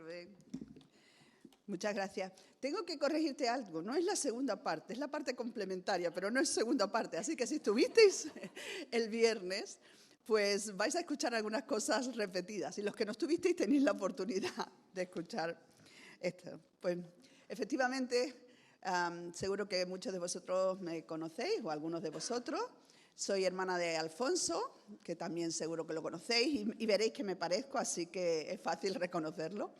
Rubén. Muchas gracias. Tengo que corregirte algo. No es la segunda parte, es la parte complementaria, pero no es segunda parte. Así que si estuvisteis el viernes, pues vais a escuchar algunas cosas repetidas. Y los que no estuvisteis tenéis la oportunidad de escuchar esto. Pues efectivamente, seguro que muchos de vosotros me conocéis, o algunos de vosotros. Soy hermana de Alfonso, que también seguro que lo conocéis, y veréis que me parezco, así que es fácil reconocerlo.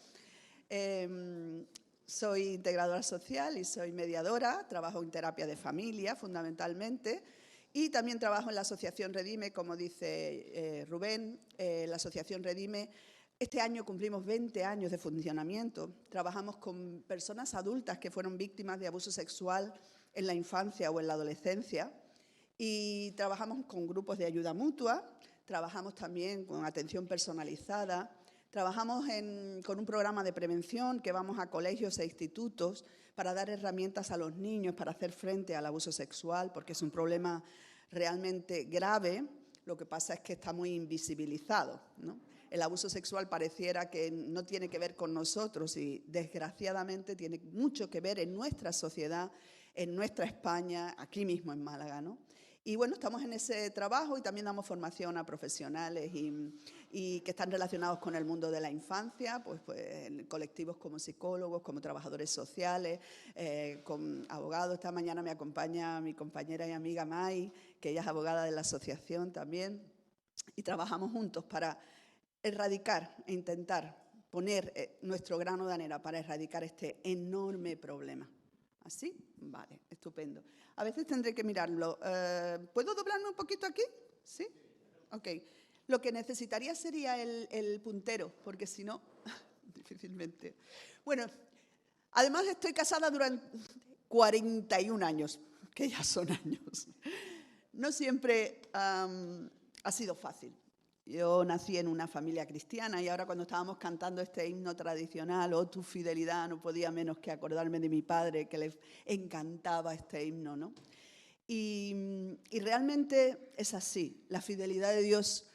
Soy integradora social y soy mediadora, trabajo en terapia de familia fundamentalmente, y también trabajo en la Asociación Redime, como dice Rubén. La Asociación Redime, este año cumplimos 20 años de funcionamiento. Trabajamos con personas adultas que fueron víctimas de abuso sexual en la infancia o en la adolescencia, y trabajamos con grupos de ayuda mutua, trabajamos también con atención personalizada, trabajamos con un programa de prevención que vamos a colegios e institutos para dar herramientas a los niños para hacer frente al abuso sexual, porque es un problema realmente grave. Lo que pasa es que está muy invisibilizado, ¿no? El abuso sexual pareciera que no tiene que ver con nosotros y desgraciadamente tiene mucho que ver en nuestra sociedad, en nuestra España, aquí mismo en Málaga, ¿no? Y bueno, estamos en ese trabajo y también damos formación a profesionales y que están relacionados con el mundo de la infancia, pues en colectivos como psicólogos, como trabajadores sociales, con abogados. Esta mañana me acompaña mi compañera y amiga Mai, que ella es abogada de la asociación también, y trabajamos juntos para erradicar e intentar poner nuestro grano de arena para erradicar este enorme problema. ¿Así? Vale, estupendo. A veces tendré que mirarlo. ¿Puedo doblarme un poquito aquí? ¿Sí? Ok. Lo que necesitaría sería el puntero, porque si no, difícilmente. Bueno, además estoy casada durante 41 años, que ya son años. No siempre ha sido fácil. Yo nací en una familia cristiana y ahora cuando estábamos cantando este himno tradicional, Oh, tu fidelidad, no podía menos que acordarme de mi padre, que le encantaba este himno, ¿no? Y realmente es así. La fidelidad de Dios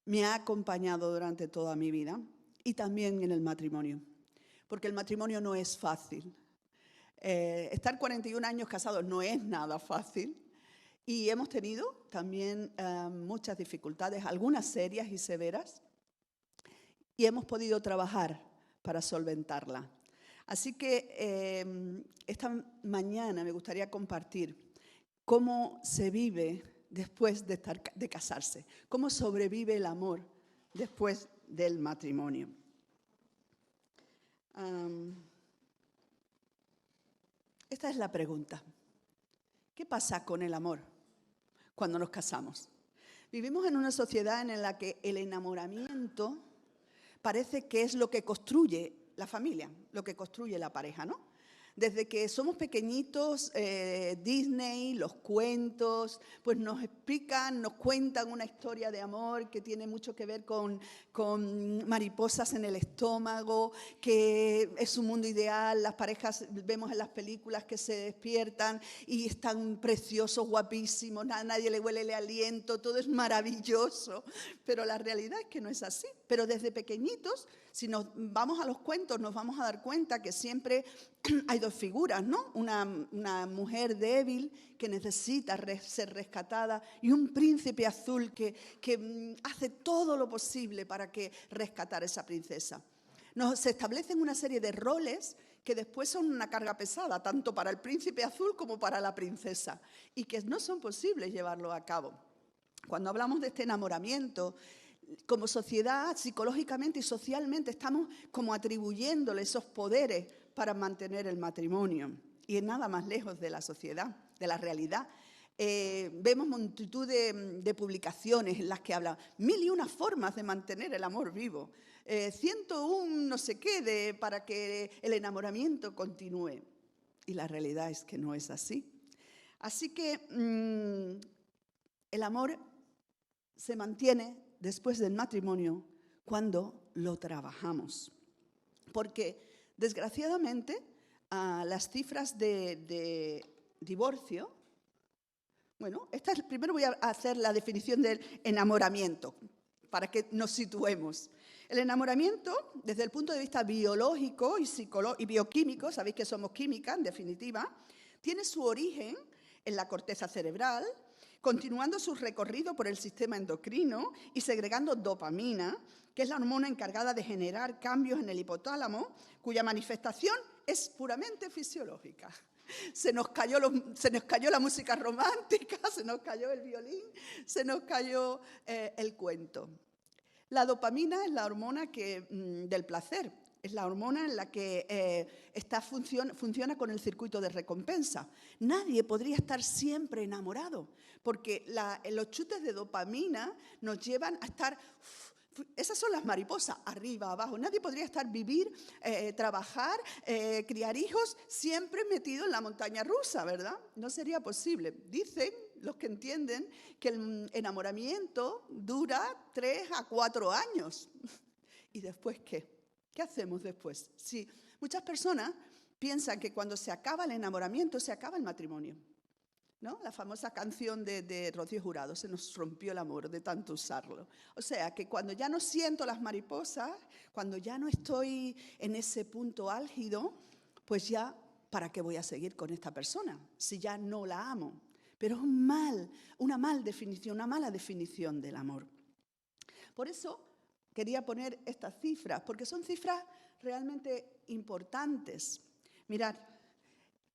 me ha acompañado durante toda mi vida y también en el matrimonio, porque el matrimonio no es fácil. Estar 41 años casados no es nada fácil. Y hemos tenido también muchas dificultades, algunas serias y severas, y hemos podido trabajar para solventarla. Así que esta mañana me gustaría compartir cómo se vive después de casarse, cómo sobrevive el amor después del matrimonio. Esta es la pregunta. ¿Qué pasa con el amor cuando nos casamos? Vivimos en una sociedad en la que el enamoramiento parece que es lo que construye la familia, lo que construye la pareja, ¿no? Desde que somos pequeñitos, Disney, los cuentos, pues nos explican, nos cuentan una historia de amor que tiene mucho que ver con mariposas en el estómago, que es un mundo ideal. Las parejas vemos en las películas que se despiertan y están preciosos, guapísimos, a nadie le huele el aliento, todo es maravilloso. Pero la realidad es que no es así. Pero desde pequeñitos, si nos vamos a los cuentos, nos vamos a dar cuenta que siempre hay dos figuras, ¿no? Una mujer débil que necesita ser rescatada y un príncipe azul que hace todo lo posible para rescatar a esa princesa. Se establecen una serie de roles que después son una carga pesada, tanto para el príncipe azul como para la princesa, y que no son posibles llevarlo a cabo. Cuando hablamos de este enamoramiento, como sociedad, psicológicamente y socialmente, estamos como atribuyéndole esos poderes para mantener el matrimonio. Y es nada más lejos de la sociedad, de la realidad. Vemos multitud de publicaciones en las que hablan 1001 formas de mantener el amor vivo, 101 no sé qué para que el enamoramiento continúe. Y la realidad es que no es así. Así que el amor se mantiene después del matrimonio cuando lo trabajamos. Porque, desgraciadamente, las cifras de divorcio, bueno, primero voy a hacer la definición del enamoramiento, para que nos situemos. El enamoramiento, desde el punto de vista biológico y bioquímico, sabéis que somos química, en definitiva, tiene su origen en la corteza cerebral, continuando su recorrido por el sistema endocrino y segregando dopamina, que es la hormona encargada de generar cambios en el hipotálamo, cuya manifestación es puramente fisiológica. Se nos cayó la música romántica, se nos cayó el violín, se nos cayó el cuento. La dopamina es la hormona del placer, es la hormona en la que funciona con el circuito de recompensa. Nadie podría estar siempre enamorado, porque los chutes de dopamina nos llevan a estar... Esas son las mariposas, arriba, abajo. Nadie podría vivir, trabajar, criar hijos, siempre metido en la montaña rusa, ¿verdad? No sería posible. Dicen los que entienden que el enamoramiento dura 3 a 4 años. ¿Y después qué? ¿Qué hacemos después? Sí, muchas personas piensan que cuando se acaba el enamoramiento, se acaba el matrimonio, ¿no? La famosa canción de Rocío Jurado, se nos rompió el amor de tanto usarlo. O sea, que cuando ya no siento las mariposas, cuando ya no estoy en ese punto álgido, pues ya, ¿para qué voy a seguir con esta persona si ya no la amo? Pero es una mala definición del amor. Por eso quería poner estas cifras, porque son cifras realmente importantes. Mirad,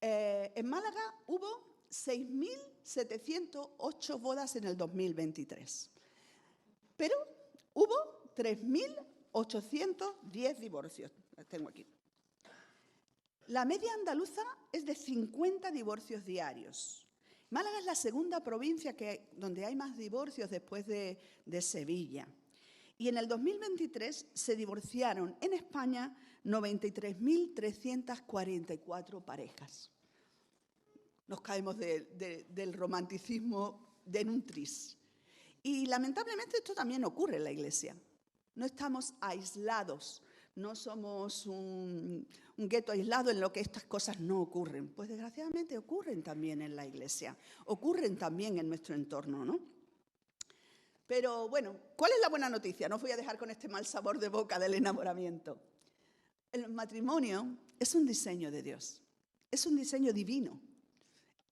en Málaga hubo 6.708 bodas en el 2023, pero hubo 3.810 divorcios. Las tengo aquí. La media andaluza es de 50 divorcios diarios. Málaga es la segunda provincia donde hay más divorcios después de Sevilla. Y en el 2023 se divorciaron en España 93.344 parejas. Nos caemos del romanticismo en un tris. Y lamentablemente esto también ocurre en la Iglesia. No estamos aislados, no somos un gueto aislado en lo que estas cosas no ocurren. Pues desgraciadamente ocurren también en la Iglesia, ocurren también en nuestro entorno, ¿no? Pero bueno, ¿cuál es la buena noticia? No os voy a dejar con este mal sabor de boca del enamoramiento. El matrimonio es un diseño de Dios, es un diseño divino.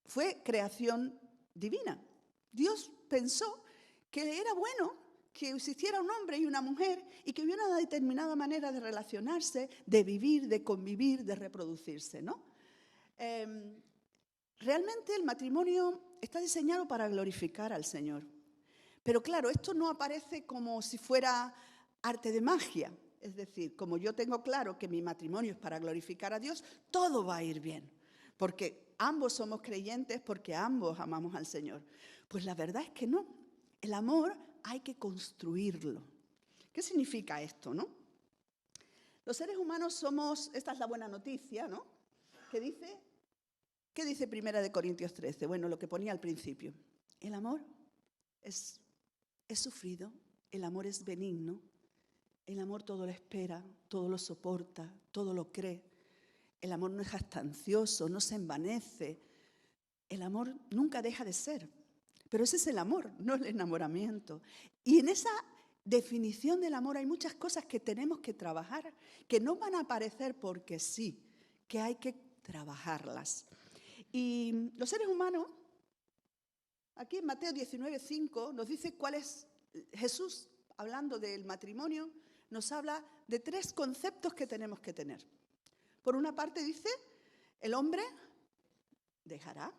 Fue creación divina. Dios pensó que era bueno que existiera un hombre y una mujer y que hubiera una determinada manera de relacionarse, de vivir, de convivir, de reproducirse, ¿no? Realmente el matrimonio está diseñado para glorificar al Señor. Pero claro, esto no aparece como si fuera arte de magia. Es decir, como yo tengo claro que mi matrimonio es para glorificar a Dios, todo va a ir bien. Porque ambos somos creyentes, porque ambos amamos al Señor. Pues la verdad es que no. El amor hay que construirlo. ¿Qué significa esto, no? Los seres humanos somos, esta es la buena noticia, ¿no? ¿Qué dice 1 Corintios 13? Bueno, lo que ponía al principio. El amor es sufrido, el amor es benigno, el amor todo lo espera, todo lo soporta, todo lo cree. El amor no es jactancioso, no se envanece. El amor nunca deja de ser. Pero ese es el amor, no el enamoramiento. Y en esa definición del amor hay muchas cosas que tenemos que trabajar, que no van a aparecer porque sí, que hay que trabajarlas. Y los seres humanos, aquí en Mateo 19:5, nos dice cuál es Jesús, hablando del matrimonio, nos habla de 3 conceptos que tenemos que tener. Por una parte dice, el hombre dejará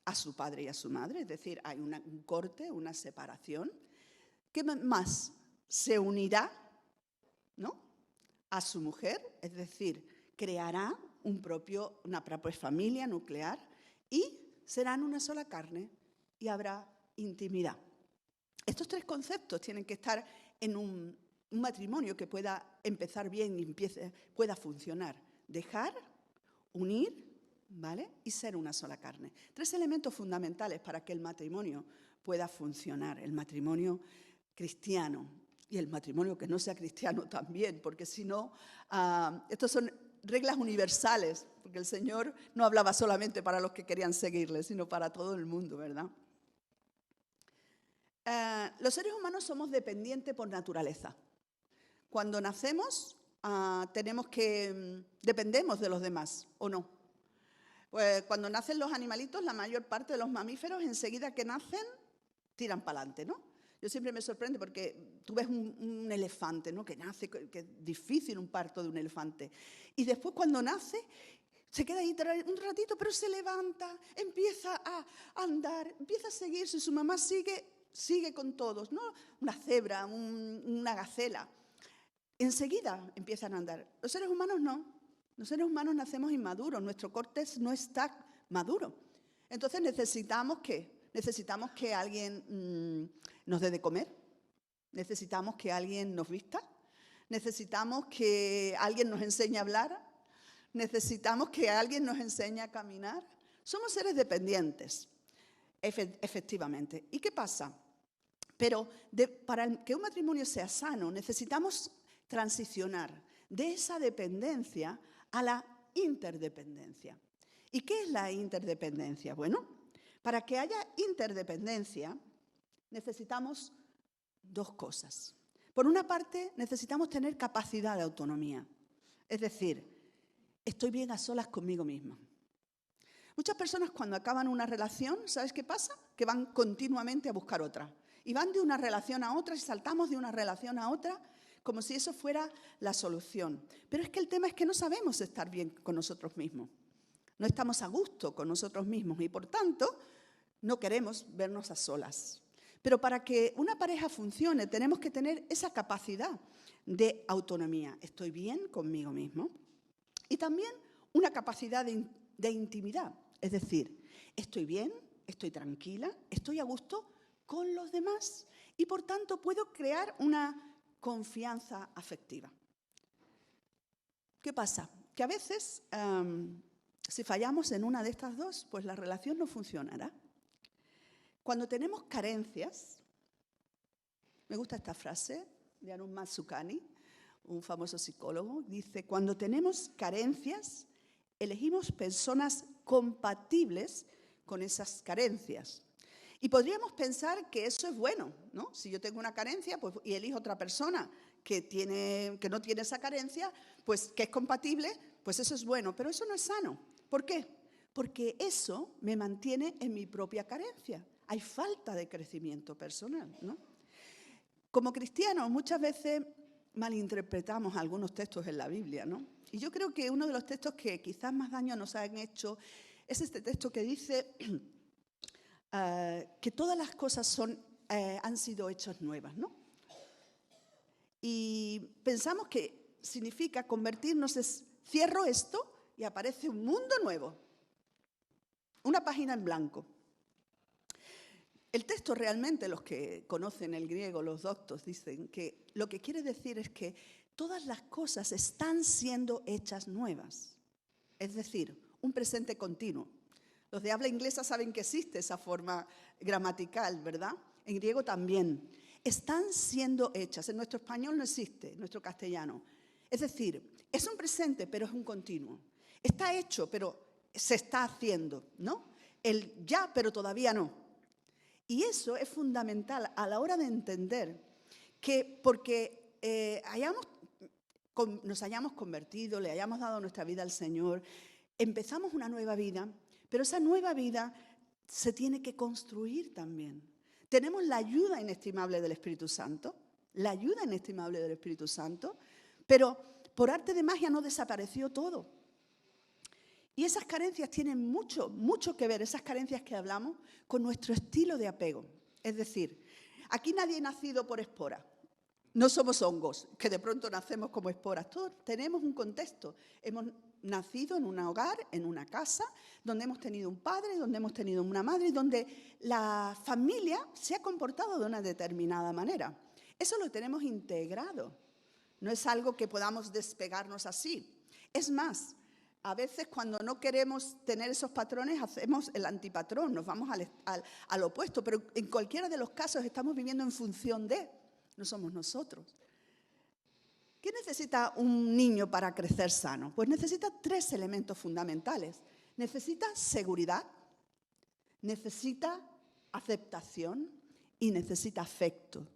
a su padre y a su madre, es decir, hay un corte, una separación. ¿Qué más? Se unirá, ¿no?, a su mujer, es decir, creará una propia familia nuclear y serán una sola carne y habrá intimidad. Estos 3 conceptos tienen que estar en un matrimonio que pueda empezar bien y pueda funcionar. Dejar, unir, ¿vale? Y ser una sola carne. 3 elementos fundamentales para que el matrimonio pueda funcionar. El matrimonio cristiano y el matrimonio que no sea cristiano también, porque si no, estos son reglas universales, porque el Señor no hablaba solamente para los que querían seguirle, sino para todo el mundo, ¿verdad? Los seres humanos somos dependientes por naturaleza. Cuando nacemos, dependemos de los demás, ¿o no? Pues cuando nacen los animalitos, la mayor parte de los mamíferos, enseguida que nacen, tiran para adelante, ¿no? Yo siempre me sorprende porque tú ves un elefante, ¿no? Que nace, que es difícil un parto de un elefante. Y después cuando nace, se queda ahí un ratito, pero se levanta, empieza a andar, empieza a seguirse, su mamá sigue con todos, ¿no? Una cebra, una gacela. Enseguida empiezan a andar. Los seres humanos no. Los seres humanos nacemos inmaduros, nuestro córtex no está maduro. Entonces necesitamos que alguien nos dé de comer, necesitamos que alguien nos vista, necesitamos que alguien nos enseñe a hablar, necesitamos que alguien nos enseñe a caminar. Somos seres dependientes, efectivamente. ¿Y qué pasa? Pero para que un matrimonio sea sano necesitamos transicionar de esa dependencia a la interdependencia. ¿Y qué es la interdependencia? Bueno, para que haya interdependencia necesitamos dos cosas. Por una parte, necesitamos tener capacidad de autonomía. Es decir, estoy bien a solas conmigo misma. Muchas personas cuando acaban una relación, ¿sabes qué pasa? Que van continuamente a buscar otra. Y van de una relación a otra y saltamos de una relación a otra como si eso fuera la solución. Pero es que el tema es que no sabemos estar bien con nosotros mismos. No estamos a gusto con nosotros mismos y, por tanto, no queremos vernos a solas. Pero para que una pareja funcione, tenemos que tener esa capacidad de autonomía. Estoy bien conmigo mismo. Y también una capacidad de intimidad. Es decir, estoy bien, estoy tranquila, estoy a gusto con los demás y, por tanto, puedo crear una confianza afectiva. ¿Qué pasa? Que a veces, si fallamos en una de estas dos, pues la relación no funcionará. Cuando tenemos carencias, me gusta esta frase de Anum Matsukani, un famoso psicólogo, dice, cuando tenemos carencias, elegimos personas compatibles con esas carencias. Y podríamos pensar que eso es bueno, ¿no? Si yo tengo una carencia pues, y elijo otra persona que no tiene esa carencia, pues que es compatible, pues eso es bueno. Pero eso no es sano. ¿Por qué? Porque eso me mantiene en mi propia carencia. Hay falta de crecimiento personal, ¿no? Como cristianos muchas veces malinterpretamos algunos textos en la Biblia, ¿no? Y yo creo que uno de los textos que quizás más daño nos han hecho es este texto que dice que todas las cosas han sido hechas nuevas, ¿no? Y pensamos que significa convertirnos, cierro esto y aparece un mundo nuevo, una página en blanco. El texto realmente, los que conocen el griego, los doctos, dicen que lo que quiere decir es que todas las cosas están siendo hechas nuevas. Es decir, un presente continuo. Los de habla inglesa saben que existe esa forma gramatical, ¿verdad? En griego también. Están siendo hechas. En nuestro español no existe, en nuestro castellano. Es decir, es un presente, pero es un continuo. Está hecho, pero se está haciendo, ¿no? El ya, pero todavía no. Y eso es fundamental a la hora de entender que porque nos hayamos convertido, le hayamos dado nuestra vida al Señor, empezamos una nueva vida, pero esa nueva vida se tiene que construir también. Tenemos la ayuda inestimable del Espíritu Santo, pero por arte de magia no desapareció todo. Y esas carencias tienen mucho, mucho que ver, esas carencias que hablamos, con nuestro estilo de apego. Es decir, aquí nadie ha nacido por espora. No somos hongos, que de pronto nacemos como esporas. Todos tenemos un contexto. Hemos nacido en un hogar, en una casa, donde hemos tenido un padre, donde hemos tenido una madre, donde la familia se ha comportado de una determinada manera. Eso lo tenemos integrado. No es algo que podamos despegarnos así. Es más, a veces cuando no queremos tener esos patrones hacemos el antipatrón, nos vamos al opuesto, pero en cualquiera de los casos estamos viviendo en función de, no somos nosotros. ¿Qué necesita un niño para crecer sano? Pues necesita 3 elementos fundamentales. Necesita seguridad, necesita aceptación y necesita afecto.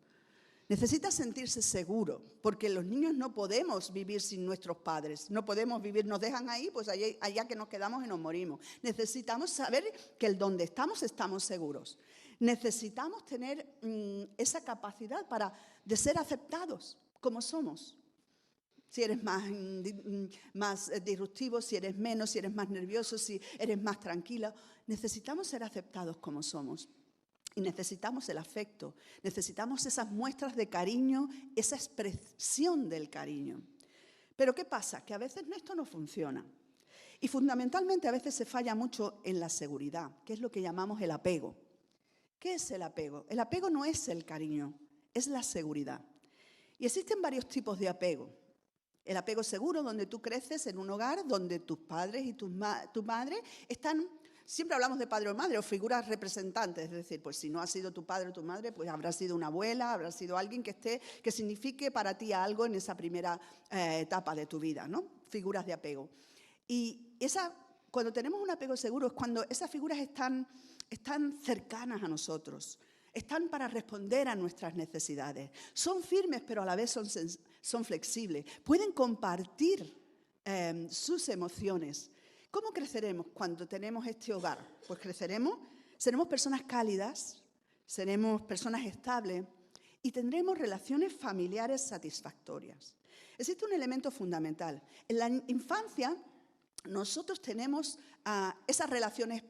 Necesita sentirse seguro, porque los niños no podemos vivir sin nuestros padres, no podemos vivir, nos dejan ahí, pues allá que nos quedamos y nos morimos. Necesitamos saber que donde estamos seguros. Necesitamos tener esa capacidad de ser aceptados como somos. Si eres más disruptivo, si eres menos, si eres más nervioso, si eres más tranquila. Necesitamos ser aceptados como somos. Y necesitamos el afecto, necesitamos esas muestras de cariño, esa expresión del cariño. Pero ¿qué pasa? Que a veces esto no funciona. Y fundamentalmente a veces se falla mucho en la seguridad, que es lo que llamamos el apego. ¿Qué es el apego? El apego no es el cariño, es la seguridad. Y existen varios tipos de apego. El apego seguro, donde tú creces en un hogar donde tus padres y tu madre están... Siempre hablamos de padre o madre o figuras representantes, es decir, pues si no ha sido tu padre o tu madre, pues habrá sido una abuela, habrá sido alguien que signifique para ti algo en esa primera etapa de tu vida, ¿no? Figuras de apego. Y cuando tenemos un apego seguro es cuando esas figuras están cercanas a nosotros, están para responder a nuestras necesidades. Son firmes, pero a la vez son flexibles. Pueden compartir sus emociones. ¿Cómo creceremos cuando tenemos este hogar? Pues seremos personas cálidas, seremos personas estables y tendremos relaciones familiares satisfactorias. Existe un elemento fundamental. En la infancia nosotros tenemos esas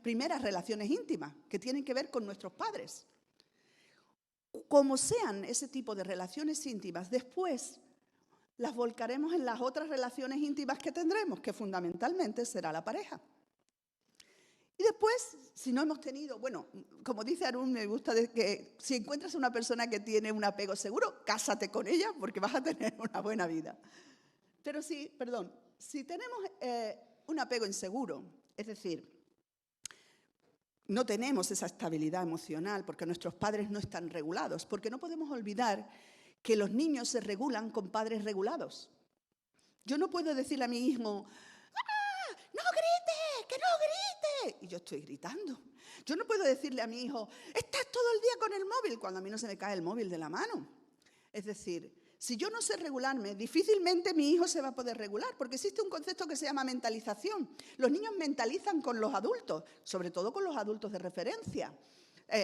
primeras relaciones íntimas que tienen que ver con nuestros padres. Como sean ese tipo de relaciones íntimas, después las volcaremos en las otras relaciones íntimas que tendremos, que fundamentalmente será la pareja. Y después, si no hemos tenido, bueno, como dice Arun, me gusta que si encuentras una persona que tiene un apego seguro, cásate con ella porque vas a tener una buena vida. Pero si tenemos un apego inseguro, es decir, no tenemos esa estabilidad emocional porque nuestros padres no están regulados, porque no podemos olvidar que los niños se regulan con padres regulados. Yo no puedo decirle a mi hijo, ¡ah, no grites, que no grites! Y yo estoy gritando. Yo no puedo decirle a mi hijo, estás todo el día con el móvil, cuando a mí no se me cae el móvil de la mano. Es decir, si yo no sé regularme, difícilmente mi hijo se va a poder regular, porque existe un concepto que se llama mentalización. Los niños mentalizan con los adultos, sobre todo con los adultos de referencia.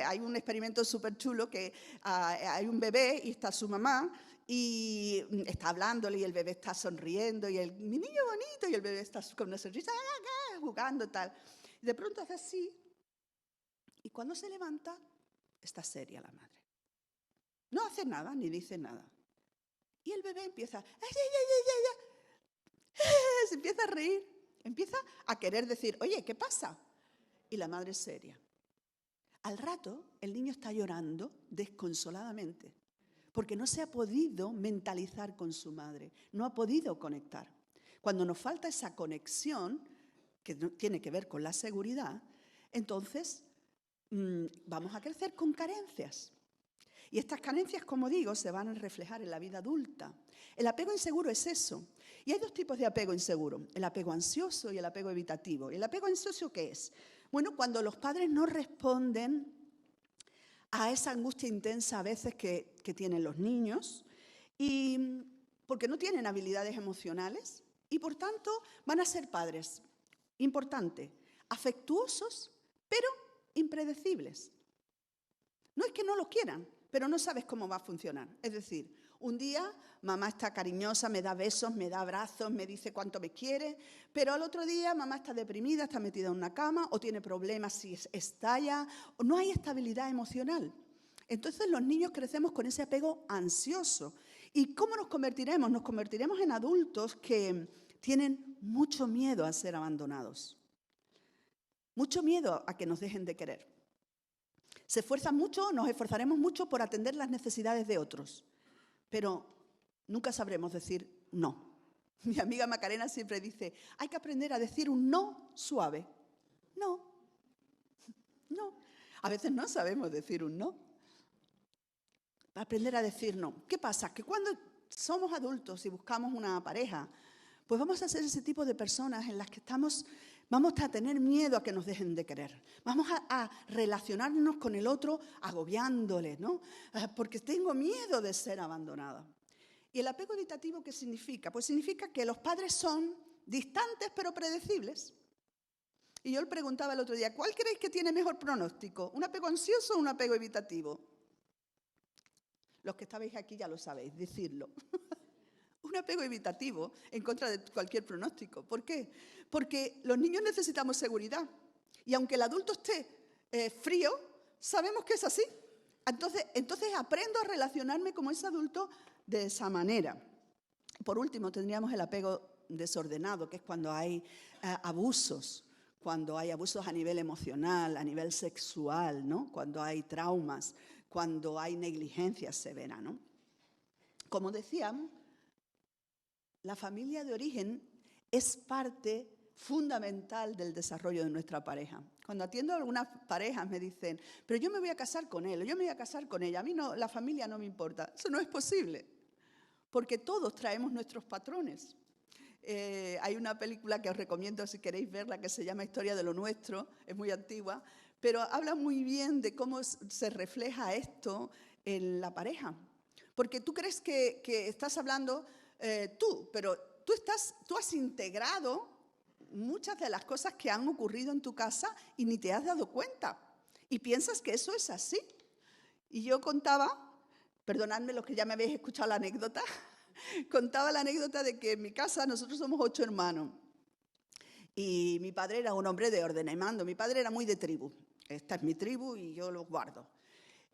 Hay un experimento súper chulo que hay un bebé y está su mamá y está hablándole y el bebé está sonriendo y mi niño bonito, y el bebé está con una sonrisa jugando y tal. Y de pronto hace así y cuando se levanta está seria la madre. No hace nada ni dice nada. Y el bebé empieza, se empieza a reír, empieza a querer decir, oye, ¿qué pasa? Y la madre es seria. Al rato, el niño está llorando desconsoladamente, porque no se ha podido mentalizar con su madre, no ha podido conectar. Cuando nos falta esa conexión, que tiene que ver con la seguridad, entonces vamos a crecer con carencias. Y estas carencias, como digo, se van a reflejar en la vida adulta. El apego inseguro es eso. Y hay dos tipos de apego inseguro, el apego ansioso y el apego evitativo. ¿El apego ansioso qué es? Bueno, cuando los padres no responden a esa angustia intensa a veces que tienen los niños, y porque no tienen habilidades emocionales y por tanto van a ser padres, importante, afectuosos pero impredecibles. No es que no lo quieran, pero no sabes cómo va a funcionar. Es decir, un día mamá está cariñosa, me da besos, me da abrazos, me dice cuánto me quiere, pero al otro día mamá está deprimida, está metida en una cama o tiene problemas si estalla, o no hay estabilidad emocional. Entonces los niños crecemos con ese apego ansioso. ¿Y cómo nos convertiremos? Nos convertiremos en adultos que tienen mucho miedo a ser abandonados, mucho miedo a que nos dejen de querer. Se esfuerzan mucho, nos esforzaremos mucho por atender las necesidades de otros, pero nunca sabremos decir no. Mi amiga Macarena siempre dice, hay que aprender a decir un no suave. No, no. A veces no sabemos decir un no. Aprender a decir no. ¿Qué pasa? Que cuando somos adultos y buscamos una pareja, pues vamos a ser ese tipo de personas en las que estamos Vamos a tener miedo a que nos dejen de querer. Vamos a relacionarnos con el otro agobiándole, ¿no? Porque tengo miedo de ser abandonada. ¿Y el apego evitativo qué significa? Pues significa que los padres son distantes pero predecibles. Y yo le preguntaba el otro día, ¿cuál creéis que tiene mejor pronóstico? ¿Un apego ansioso o un apego evitativo? Los que estabais aquí ya lo sabéis, decirlo. Un apego evitativo en contra de cualquier pronóstico. ¿Por qué? Porque los niños necesitamos seguridad. Y aunque el adulto esté frío, sabemos que es así. Entonces aprendo a relacionarme con ese adulto de esa manera. Por último, tendríamos el apego desordenado, que es cuando hay abusos a nivel emocional, a nivel sexual, ¿no? Cuando hay traumas, cuando hay negligencia severa, ¿no? Como decíamos, la familia de origen es parte fundamental del desarrollo de nuestra pareja. Cuando atiendo a algunas parejas me dicen, pero yo me voy a casar con él, o yo me voy a casar con ella, a mí no, la familia no me importa. Eso no es posible, porque todos traemos nuestros patrones. Hay una película que os recomiendo si queréis verla que se llama Historia de lo Nuestro, es muy antigua, pero habla muy bien de cómo se refleja esto en la pareja. Porque tú crees que estás hablando pero tú has integrado muchas de las cosas que han ocurrido en tu casa y ni te has dado cuenta. Y piensas que eso es así. Y yo contaba, perdonadme los que ya me habéis escuchado la anécdota, contaba la anécdota de que en mi casa nosotros somos 8 hermanos. Y mi padre era un hombre de orden y mando. Mi padre era muy de tribu. Esta es mi tribu y yo los guardo.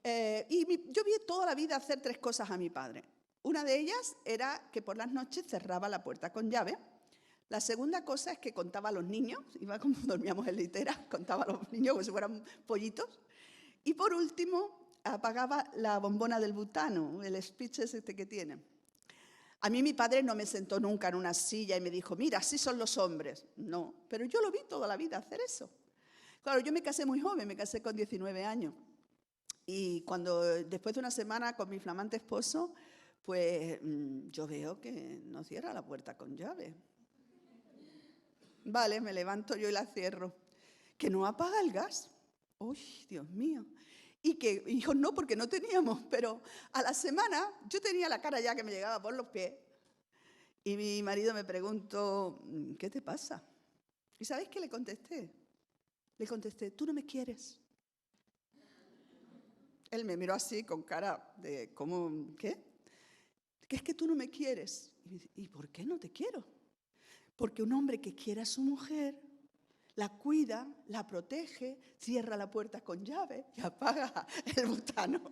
Yo vi toda la vida hacer 3 cosas a mi padre. Una de ellas era que por las noches cerraba la puerta con llave. La segunda cosa es que contaba a los niños, iba como dormíamos en litera, contaba a los niños como si fueran pollitos. Y por último, apagaba la bombona del butano, el speech este que tiene. A mí mi padre no me sentó nunca en una silla y me dijo, mira, así son los hombres. No, pero yo lo vi toda la vida hacer eso. Claro, yo me casé muy joven, me casé con 19 años. Y después de una semana con mi flamante esposo, pues yo veo que no cierra la puerta con llave. Vale, me levanto yo y la cierro. Que no apaga el gas. Uy, Dios mío. Y que, hijos, no, porque no teníamos, pero a la semana yo tenía la cara ya que me llegaba por los pies. Y mi marido me preguntó, ¿qué te pasa? ¿Y sabéis qué le contesté? Le contesté, tú no me quieres. Él me miró así con cara de, ¿cómo? ¿Qué? Que es que tú no me quieres. ¿Y por qué no te quiero? Porque un hombre que quiere a su mujer, la cuida, la protege, cierra la puerta con llave y apaga el butano.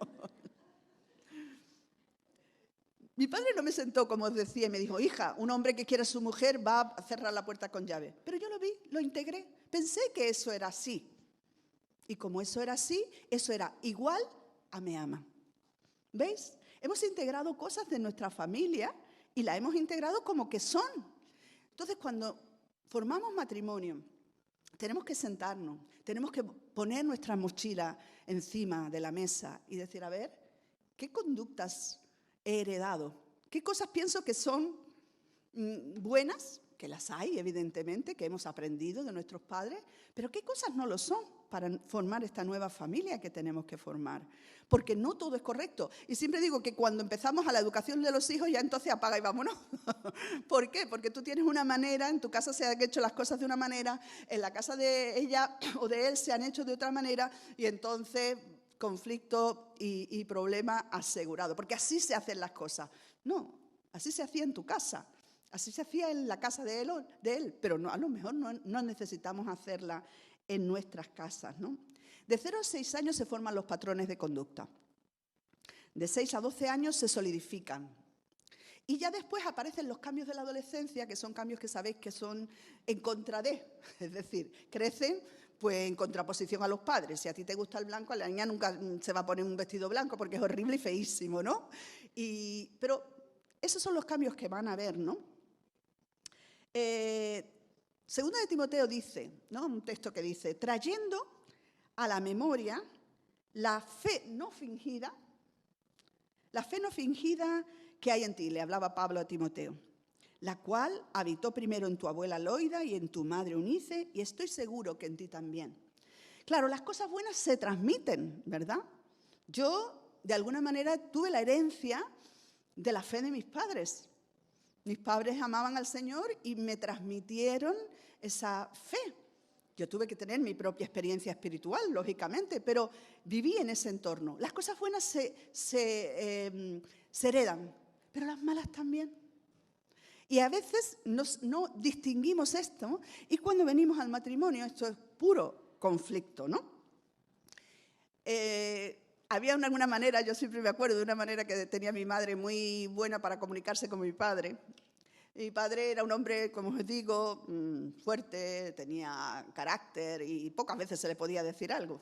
Mi padre no me sentó, como os decía, y me dijo, hija, un hombre que quiere a su mujer va a cerrar la puerta con llave. Pero yo lo vi, lo integré. Pensé que eso era así. Y como eso era así, eso era igual a me ama. ¿Veis? Hemos integrado cosas de nuestra familia y las hemos integrado como que son. Entonces, cuando formamos matrimonio, tenemos que sentarnos, tenemos que poner nuestra mochila encima de la mesa y decir, a ver, ¿qué conductas he heredado? ¿Qué cosas pienso que son buenas? Que las hay, evidentemente, que hemos aprendido de nuestros padres, pero ¿qué cosas no lo son para formar esta nueva familia que tenemos que formar? Porque no todo es correcto. Y siempre digo que cuando empezamos a la educación de los hijos, ya entonces apaga y vámonos. ¿Por qué? Porque tú tienes una manera, en tu casa se han hecho las cosas de una manera, en la casa de ella o de él se han hecho de otra manera, y entonces conflicto y problema asegurado. Porque así se hacen las cosas. No, así se hacía en tu casa. Así se hacía en la casa de él, pero no, a lo mejor no necesitamos hacerla en nuestras casas, ¿no? De 0 a 6 años se forman los patrones de conducta. De 6 a 12 años se solidifican. Y ya después aparecen los cambios de la adolescencia, que son cambios que sabéis que son en contra de. Es decir, crecen pues en contraposición a los padres. Si a ti te gusta el blanco, a la niña nunca se va a poner un vestido blanco porque es horrible y feísimo, ¿no? Pero esos son los cambios que van a haber, ¿no? Segunda de Timoteo dice, ¿no? Un texto que dice, trayendo a la memoria la fe no fingida que hay en ti, le hablaba Pablo a Timoteo. la cual habitó primero en tu abuela Loida y en tu madre Eunice, y estoy seguro que en ti también. Claro, las cosas buenas se transmiten, ¿verdad? Yo, de alguna manera, tuve la herencia de la fe de mis padres. Mis padres amaban al Señor y me transmitieron esa fe. Yo tuve que tener mi propia experiencia espiritual, lógicamente, pero viví en ese entorno. Las cosas buenas se heredan, pero las malas también. Y a veces no distinguimos esto, y cuando venimos al matrimonio, esto es puro conflicto, ¿no? Había alguna manera, yo siempre me acuerdo de una manera que tenía mi madre muy buena para comunicarse con mi padre. Mi padre era un hombre, como os digo, fuerte, tenía carácter y pocas veces se le podía decir algo.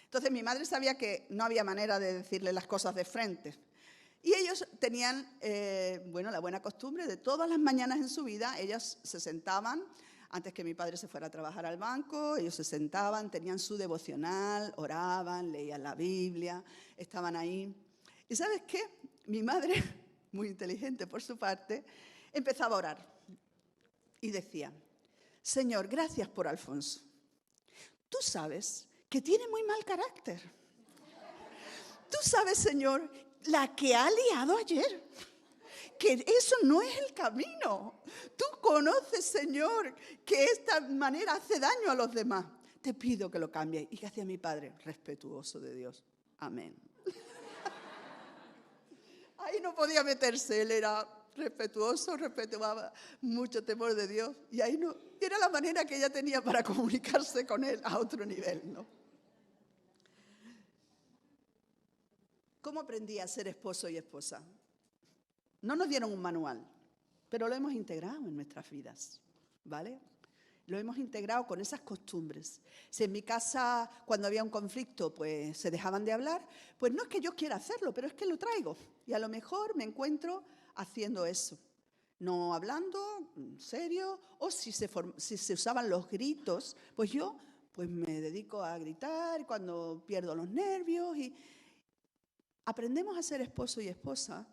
Entonces mi madre sabía que no había manera de decirle las cosas de frente. Y ellos tenían, la buena costumbre de todas las mañanas en su vida, ellos se sentaban, antes que mi padre se fuera a trabajar al banco, ellos se sentaban, tenían su devocional, oraban, leían la Biblia, estaban ahí. ¿Y sabes qué? Mi madre, muy inteligente por su parte, empezaba a orar y decía: Señor, gracias por Alfonso. Tú sabes que tiene muy mal carácter. Tú sabes, Señor, la que ha liado ayer, que eso no es el camino. Tú conoces, Señor, que esta manera hace daño a los demás. Te pido que lo cambies. ¿Y qué hacía mi padre? Respetuoso de Dios. Amén. Ahí no podía meterse, él era respetuoso, respetaba mucho temor de Dios. Y ahí no, era la manera que ella tenía para comunicarse con él a otro nivel, ¿no? ¿Cómo aprendí a ser esposo y esposa? No nos dieron un manual, pero lo hemos integrado en nuestras vidas, ¿vale? Lo hemos integrado con esas costumbres. Si en mi casa, cuando había un conflicto, pues se dejaban de hablar, pues no es que yo quiera hacerlo, pero es que lo traigo. Y a lo mejor me encuentro haciendo eso. No hablando, serio, o si se usaban los gritos, pues yo me dedico a gritar cuando pierdo los nervios. Y aprendemos a ser esposo y esposa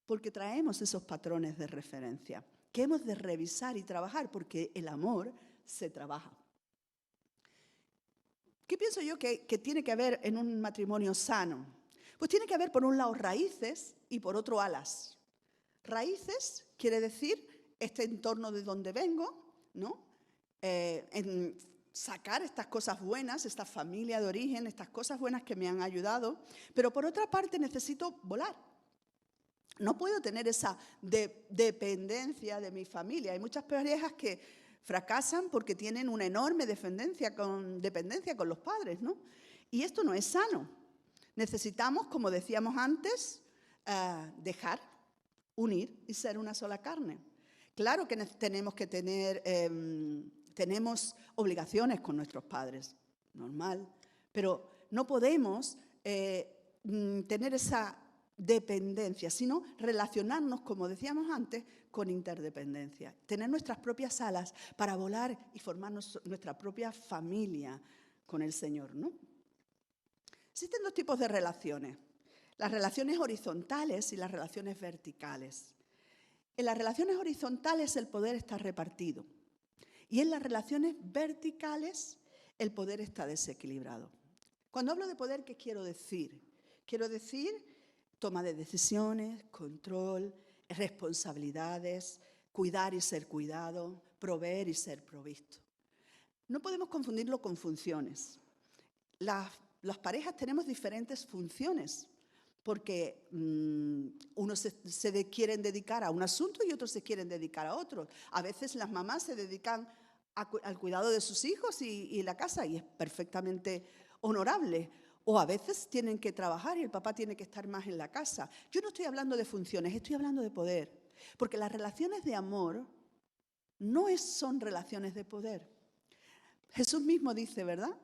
porque traemos esos patrones de referencia que hemos de revisar y trabajar, porque el amor se trabaja. ¿Qué pienso yo que tiene que haber en un matrimonio sano? Pues tiene que haber, por un lado, raíces y por otro, alas. Raíces quiere decir este entorno de donde vengo, ¿no? En sacar estas cosas buenas, esta familia de origen, estas cosas buenas que me han ayudado, pero por otra parte necesito volar. No puedo tener esa dependencia de mi familia. Hay muchas parejas que fracasan porque tienen una enorme dependencia con los padres, ¿no? Y esto no es sano. Necesitamos, como decíamos antes, dejar, unir y ser una sola carne. Claro que tenemos que tener, tenemos obligaciones con nuestros padres, normal, pero no podemos tener esa dependencia, sino relacionarnos, como decíamos antes, con interdependencia. Tener nuestras propias alas para volar y formar nuestra propia familia con el Señor, ¿no? Existen dos tipos de relaciones: las relaciones horizontales y las relaciones verticales. En las relaciones horizontales el poder está repartido y en las relaciones verticales el poder está desequilibrado. Cuando hablo de poder, ¿qué quiero decir? Quiero decir toma de decisiones, control, responsabilidades, cuidar y ser cuidado, proveer y ser provisto. No podemos confundirlo con funciones. Las parejas tenemos diferentes funciones porque unos se quieren dedicar a un asunto y otros se quieren dedicar a otro. A veces las mamás se dedican al cuidado de sus hijos y la casa, y es perfectamente honorable. O a veces tienen que trabajar y el papá tiene que estar más en la casa. Yo no estoy hablando de funciones, estoy hablando de poder. Porque las relaciones de amor no son relaciones de poder. Jesús mismo dice, ¿verdad?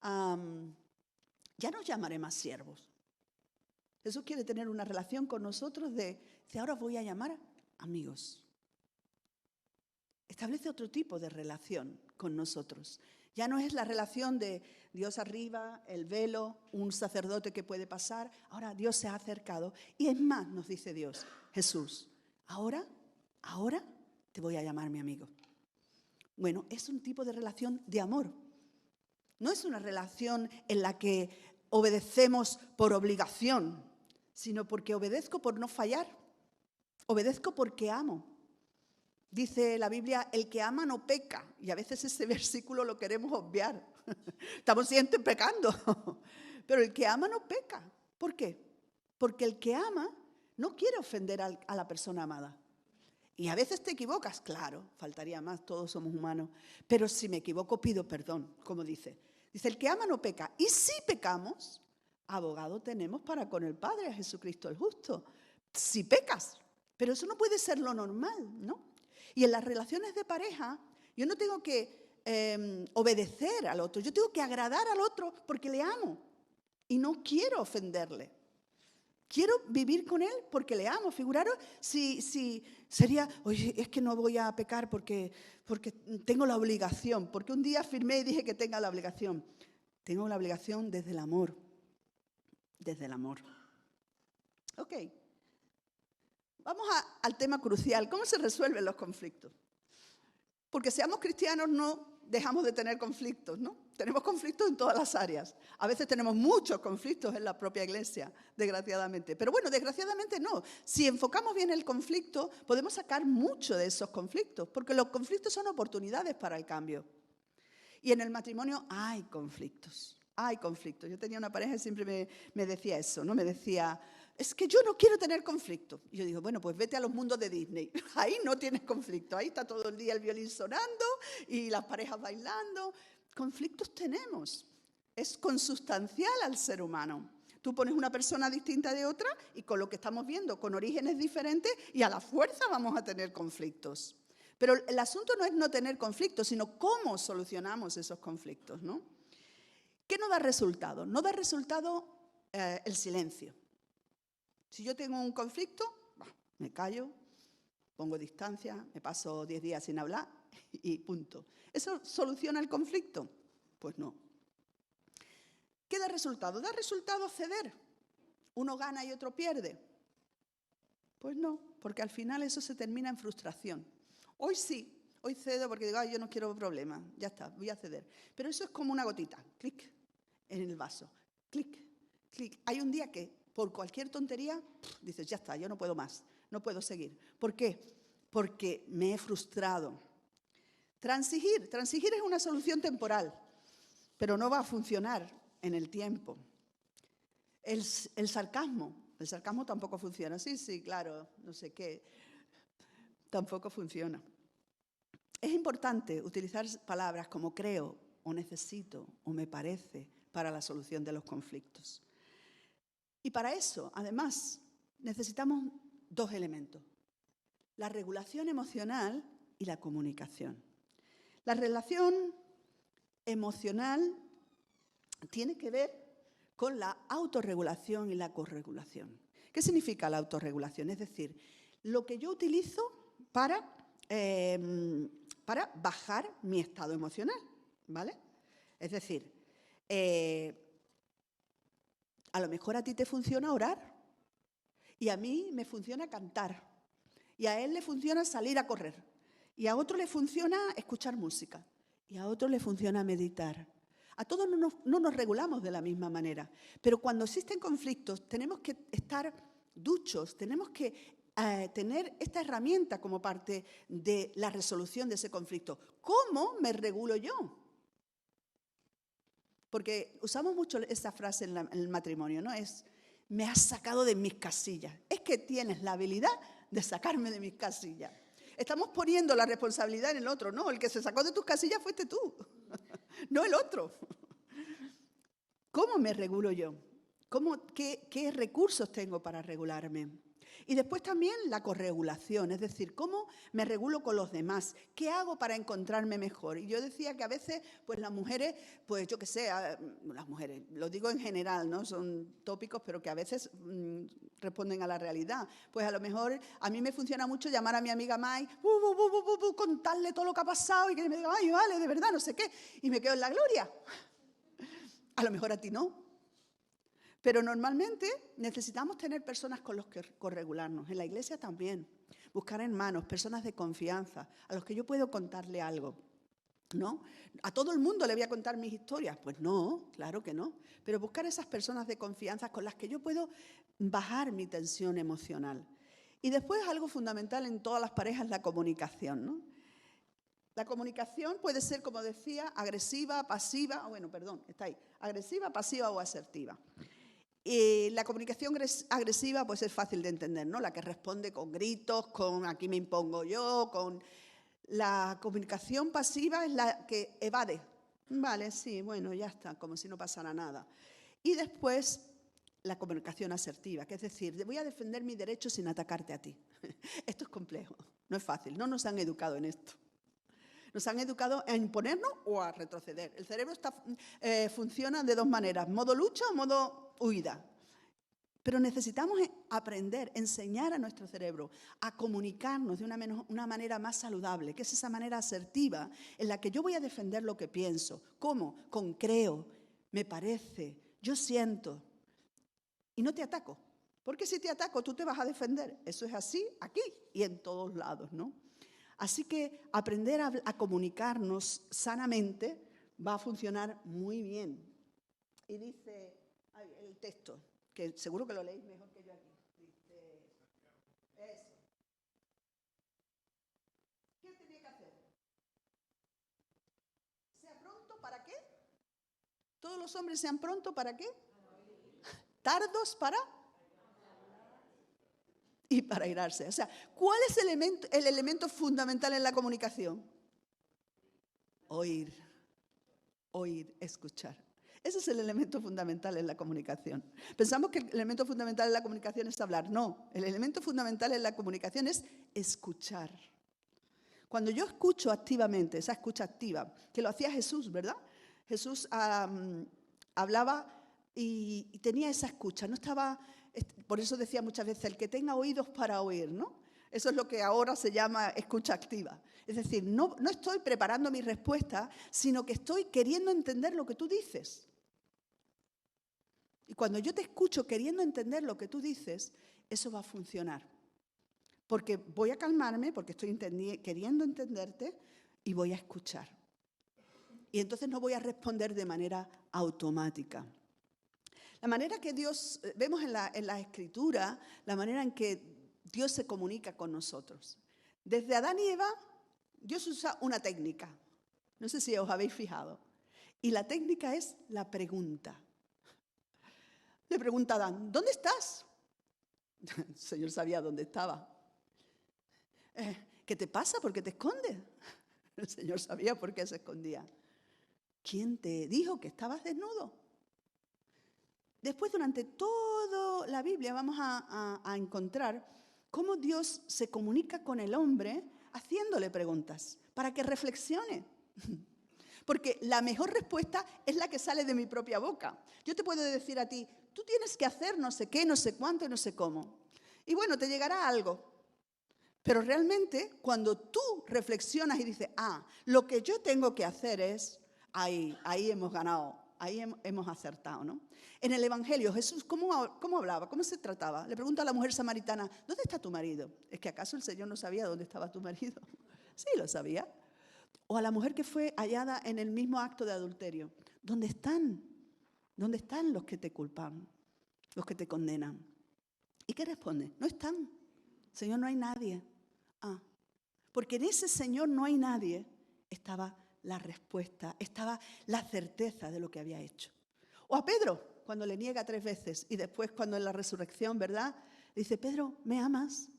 Ya no os llamaré más siervos. Jesús quiere tener una relación con nosotros de ahora os voy a llamar amigos. Establece otro tipo de relación con nosotros. Ya no es la relación de Dios arriba, el velo, un sacerdote que puede pasar. Ahora Dios se ha acercado. Y es más, nos dice Dios, Jesús, ahora te voy a llamar mi amigo. Bueno, es un tipo de relación de amor. No es una relación en la que obedecemos por obligación, sino porque obedezco por no fallar. Obedezco porque amo. Dice la Biblia, el que ama no peca. Y a veces ese versículo lo queremos obviar. Estamos siempre pecando. Pero el que ama no peca. ¿Por qué? Porque el que ama no quiere ofender a la persona amada. Y a veces te equivocas, claro, faltaría más, todos somos humanos. Pero si me equivoco, pido perdón, como dice. Dice, el que ama no peca. Y si pecamos, abogado tenemos para con el Padre, a Jesucristo el justo. Si pecas. Pero eso no puede ser lo normal, ¿no? Y en las relaciones de pareja, yo no tengo que obedecer al otro. Yo tengo que agradar al otro porque le amo. Y no quiero ofenderle. Quiero vivir con él porque le amo. Figuraros si sería, oye, es que no voy a pecar porque tengo la obligación. Porque un día firmé y dije que tenga la obligación. Tengo la obligación desde el amor. Desde el amor. Ok. Vamos al tema crucial. ¿Cómo se resuelven los conflictos? Porque seamos cristianos no dejamos de tener conflictos, ¿no? Tenemos conflictos en todas las áreas. A veces tenemos muchos conflictos en la propia iglesia, desgraciadamente. Pero bueno, desgraciadamente no. Si enfocamos bien el conflicto, podemos sacar mucho de esos conflictos, porque los conflictos son oportunidades para el cambio. Y en el matrimonio hay conflictos. Hay conflictos. Yo tenía una pareja y siempre me decía eso, ¿no? Me decía, es que yo no quiero tener conflicto. Y yo digo, bueno, pues vete a los mundos de Disney. Ahí no tienes conflicto. Ahí está todo el día el violín sonando y las parejas bailando. Conflictos tenemos. Es consustancial al ser humano. Tú pones una persona distinta de otra y con lo que estamos viendo, con orígenes diferentes, y a la fuerza vamos a tener conflictos. Pero el asunto no es no tener conflictos, sino cómo solucionamos esos conflictos, ¿no? ¿Qué no da resultado? No da resultado el silencio. Si yo tengo un conflicto, me callo, pongo distancia, me paso 10 días sin hablar y punto. ¿Eso soluciona el conflicto? Pues no. ¿Qué da resultado? ¿Da resultado ceder? ¿Uno gana y otro pierde? Pues no, porque al final eso se termina en frustración. Hoy sí, hoy cedo porque digo, yo no quiero problemas, ya está, voy a ceder. Pero eso es como una gotita, clic, en el vaso, clic, clic. Hay un día que por cualquier tontería dices, ya está, yo no puedo más, no puedo seguir. ¿Por qué? Porque me he frustrado. Transigir es una solución temporal, pero no va a funcionar en el tiempo. El sarcasmo tampoco funciona. Sí, claro, no sé qué, tampoco funciona. Es importante utilizar palabras como creo, o necesito, o me parece, para la solución de los conflictos. Y para eso, además, necesitamos dos elementos: la regulación emocional y la comunicación. La relación emocional tiene que ver con la autorregulación y la corregulación. ¿Qué significa la autorregulación? Es decir, lo que yo utilizo para bajar mi estado emocional, ¿vale? Es decir, a lo mejor a ti te funciona orar y a mí me funciona cantar y a él le funciona salir a correr y a otro le funciona escuchar música y a otro le funciona meditar. A todos no nos regulamos de la misma manera, pero cuando existen conflictos tenemos que estar duchos, tenemos que tener esta herramienta como parte de la resolución de ese conflicto. ¿Cómo me regulo yo? Porque usamos mucho esa frase en el matrimonio, ¿no? Es, me has sacado de mis casillas. Es que tienes la habilidad de sacarme de mis casillas. Estamos poniendo la responsabilidad en el otro, ¿no? El que se sacó de tus casillas fuiste tú, no el otro. ¿Cómo me regulo yo? ¿Qué recursos tengo para regularme? Y después también la corregulación, es decir, ¿cómo me regulo con los demás? ¿Qué hago para encontrarme mejor? Y yo decía que a veces, pues las mujeres, pues yo qué sé, las mujeres, lo digo en general, ¿no? Son tópicos, pero que a veces responden a la realidad. Pues a lo mejor a mí me funciona mucho llamar a mi amiga Mai, contarle todo lo que ha pasado y que me diga, ay, vale, de verdad, no sé qué, y me quedo en la gloria. A lo mejor a ti no. Pero normalmente necesitamos tener personas con las que corregularnos. En la iglesia también. Buscar hermanos, personas de confianza, a los que yo puedo contarle algo, ¿no? ¿A todo el mundo le voy a contar mis historias? Pues no, claro que no. Pero buscar esas personas de confianza con las que yo puedo bajar mi tensión emocional. Y después algo fundamental en todas las parejas, la comunicación, ¿no? La comunicación puede ser, como decía, agresiva, pasiva, agresiva, pasiva o asertiva. La comunicación agresiva pues es fácil de entender, ¿no? La que responde con gritos, con aquí me impongo yo, con... La comunicación pasiva es la que evade. Vale, sí, bueno, ya está, como si no pasara nada. Y después la comunicación asertiva, que es decir, voy a defender mi derecho sin atacarte a ti. Esto es complejo, no es fácil, no nos han educado en esto. Nos han educado a imponernos o a retroceder. El cerebro funciona de dos maneras, modo lucha o modo huida. Pero necesitamos aprender, enseñar a nuestro cerebro a comunicarnos de una manera más saludable, que es esa manera asertiva en la que yo voy a defender lo que pienso. ¿Cómo? Con creo, me parece, yo siento. Y no te ataco, porque si te ataco tú te vas a defender. Eso es así aquí y en todos lados, ¿no? Así que aprender a comunicarnos sanamente va a funcionar muy bien. Y dice el texto, que seguro que lo leéis mejor que yo aquí. Dice, eso. ¿Qué tenía que hacer? ¿Sea pronto para qué? ¿Todos los hombres sean pronto para qué? ¿Tardos para? Y para airarse. O sea, ¿cuál es el elemento fundamental en la comunicación? Oír, escuchar. Ese es el elemento fundamental en la comunicación. Pensamos que el elemento fundamental en la comunicación es hablar. No, el elemento fundamental en la comunicación es escuchar. Cuando yo escucho activamente, esa escucha activa, que lo hacía Jesús, ¿verdad? Jesús hablaba y tenía esa escucha. No estaba, por eso decía muchas veces, el que tenga oídos para oír, ¿no? Eso es lo que ahora se llama escucha activa. Es decir, no estoy preparando mi respuesta, sino que estoy queriendo entender lo que tú dices. Y cuando yo te escucho queriendo entender lo que tú dices, eso va a funcionar. Porque voy a calmarme, porque estoy queriendo entenderte y voy a escuchar. Y entonces no voy a responder de manera automática. La manera que Dios, vemos en la Escritura, la manera en que Dios se comunica con nosotros. Desde Adán y Eva, Dios usa una técnica. No sé si os habéis fijado. Y la técnica es la pregunta. Le pregunta a Adán, ¿dónde estás? El Señor sabía dónde estaba. ¿Qué te pasa? ¿Por qué te escondes? El Señor sabía por qué se escondía. ¿Quién te dijo que estabas desnudo? Después, durante toda la Biblia, vamos a encontrar cómo Dios se comunica con el hombre haciéndole preguntas para que reflexione. Porque la mejor respuesta es la que sale de mi propia boca. Yo te puedo decir a ti, tú tienes que hacer no sé qué, no sé cuánto y no sé cómo. Y bueno, te llegará algo. Pero realmente, cuando tú reflexionas y dices, lo que yo tengo que hacer es, ahí hemos ganado, ahí hemos acertado, ¿no? En el Evangelio, Jesús, ¿cómo hablaba? ¿Cómo se trataba? Le pregunta a la mujer samaritana, ¿dónde está tu marido? ¿Es que acaso el Señor no sabía dónde estaba tu marido? Sí, lo sabía. O a la mujer que fue hallada en el mismo acto de adulterio. ¿Dónde están? ¿Dónde están los que te culpan? Los que te condenan. ¿Y qué responde? No están. Señor, no hay nadie. Porque en ese Señor no hay nadie, estaba la respuesta, estaba la certeza de lo que había hecho. O a Pedro, cuando le niega 3 veces y después cuando en la resurrección, ¿verdad? Le dice, Pedro, ¿me amas?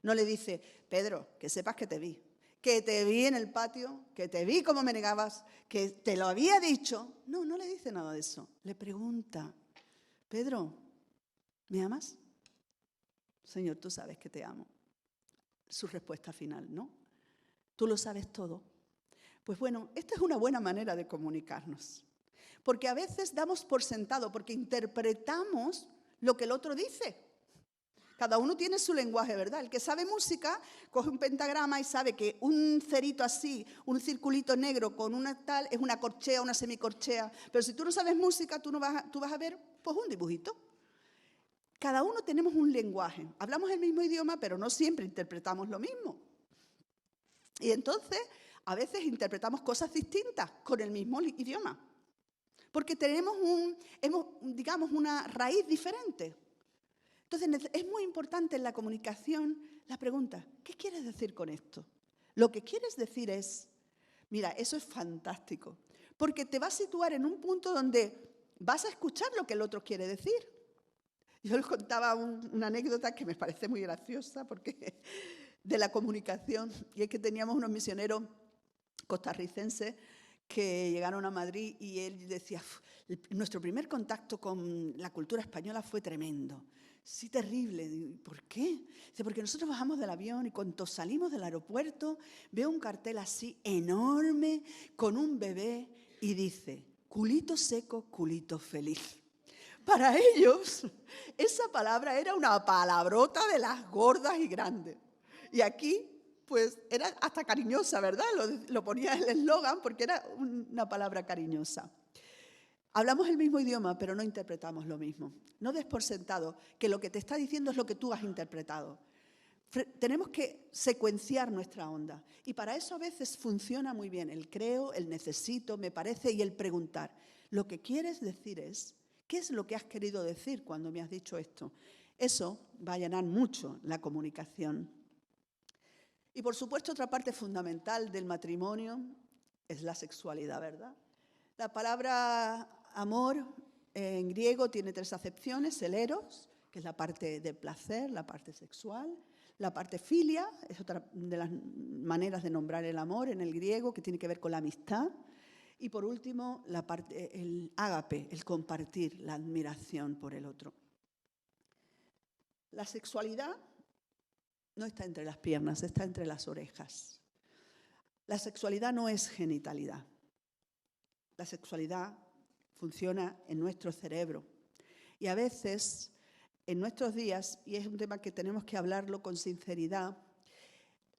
No le dice, Pedro, que sepas que te vi en el patio, que te vi cómo me negabas, que te lo había dicho. No le dice nada de eso. Le pregunta, Pedro, ¿me amas? Señor, tú sabes que te amo. Su respuesta final, ¿no? Tú lo sabes todo. Pues bueno, esta es una buena manera de comunicarnos. Porque a veces damos por sentado, porque interpretamos lo que el otro dice. Cada uno tiene su lenguaje, ¿verdad? El que sabe música coge un pentagrama y sabe que un cerito así, un circulito negro con una tal, es una corchea, una semicorchea. Pero si tú no sabes música, tú vas a ver pues un dibujito. Cada uno tenemos un lenguaje. Hablamos el mismo idioma, pero no siempre interpretamos lo mismo. Y entonces, a veces interpretamos cosas distintas con el mismo idioma. Porque tenemos digamos, una raíz diferente. Entonces, es muy importante en la comunicación la pregunta, ¿qué quieres decir con esto? Lo que quieres decir es, mira, eso es fantástico, porque te va a situar en un punto donde vas a escuchar lo que el otro quiere decir. Yo les contaba una anécdota que me parece muy graciosa porque de la comunicación, y es que teníamos unos misioneros costarricenses que llegaron a Madrid y él decía, nuestro primer contacto con la cultura española fue tremendo. Sí, terrible. ¿Por qué? Dice, porque nosotros bajamos del avión y cuando salimos del aeropuerto veo un cartel así enorme con un bebé y dice, culito seco, culito feliz. Para ellos, esa palabra era una palabrota de las gordas y grandes. Y aquí, pues, era hasta cariñosa, ¿verdad? Lo ponía el eslogan porque era una palabra cariñosa. Hablamos el mismo idioma, pero no interpretamos lo mismo. No des por sentado que lo que te está diciendo es lo que tú has interpretado. Tenemos que secuenciar nuestra onda. Y para eso a veces funciona muy bien el creo, el necesito, me parece y el preguntar. Lo que quieres decir es, ¿qué es lo que has querido decir cuando me has dicho esto? Eso va a llenar mucho la comunicación. Y por supuesto, otra parte fundamental del matrimonio es la sexualidad, ¿verdad? La palabra amor en griego tiene 3 acepciones, el eros, que es la parte de placer, la parte sexual, la parte filia, es otra de las maneras de nombrar el amor en el griego, que tiene que ver con la amistad, y por último, la parte, el ágape, el compartir, la admiración por el otro. La sexualidad no está entre las piernas, está entre las orejas. La sexualidad no es genitalidad. La sexualidad funciona en nuestro cerebro. Y a veces, en nuestros días, y es un tema que tenemos que hablarlo con sinceridad,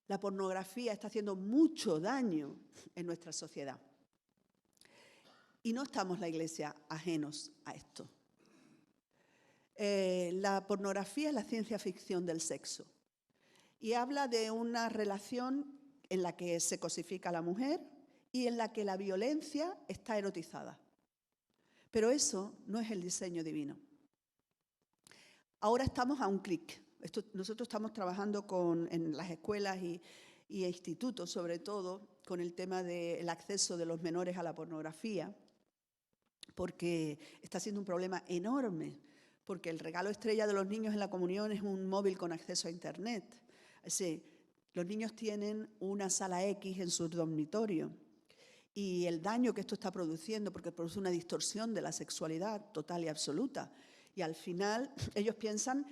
la pornografía está haciendo mucho daño en nuestra sociedad. Y no estamos la Iglesia ajenos a esto. La pornografía es la ciencia ficción del sexo. Y habla de una relación en la que se cosifica a la mujer y en la que la violencia está erotizada. Pero eso no es el diseño divino. Ahora estamos a un clic. Nosotros estamos trabajando en las escuelas y institutos, sobre todo, con el tema del acceso de los menores a la pornografía, porque está siendo un problema enorme, porque el regalo estrella de los niños en la comunión es un móvil con acceso a Internet. Sí, los niños tienen una sala X en su dormitorio y el daño que esto está produciendo, porque produce una distorsión de la sexualidad total y absoluta. Y al final ellos piensan,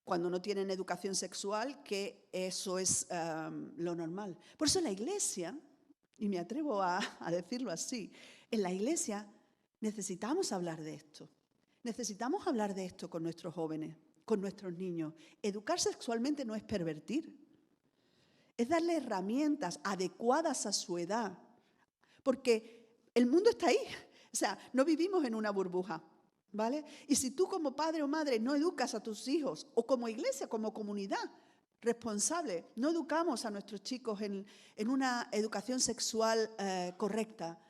cuando no tienen educación sexual, que eso es lo normal. Por eso en la Iglesia, y me atrevo a decirlo así, en la Iglesia necesitamos hablar de esto. Necesitamos hablar de esto con nuestros jóvenes, con nuestros niños. Educar sexualmente no es pervertir, es darle herramientas adecuadas a su edad, porque el mundo está ahí. O sea, no vivimos en una burbuja, ¿vale? Y si tú como padre o madre no educas a tus hijos, o como iglesia, como comunidad responsable, no educamos a nuestros chicos en una educación sexual correcta,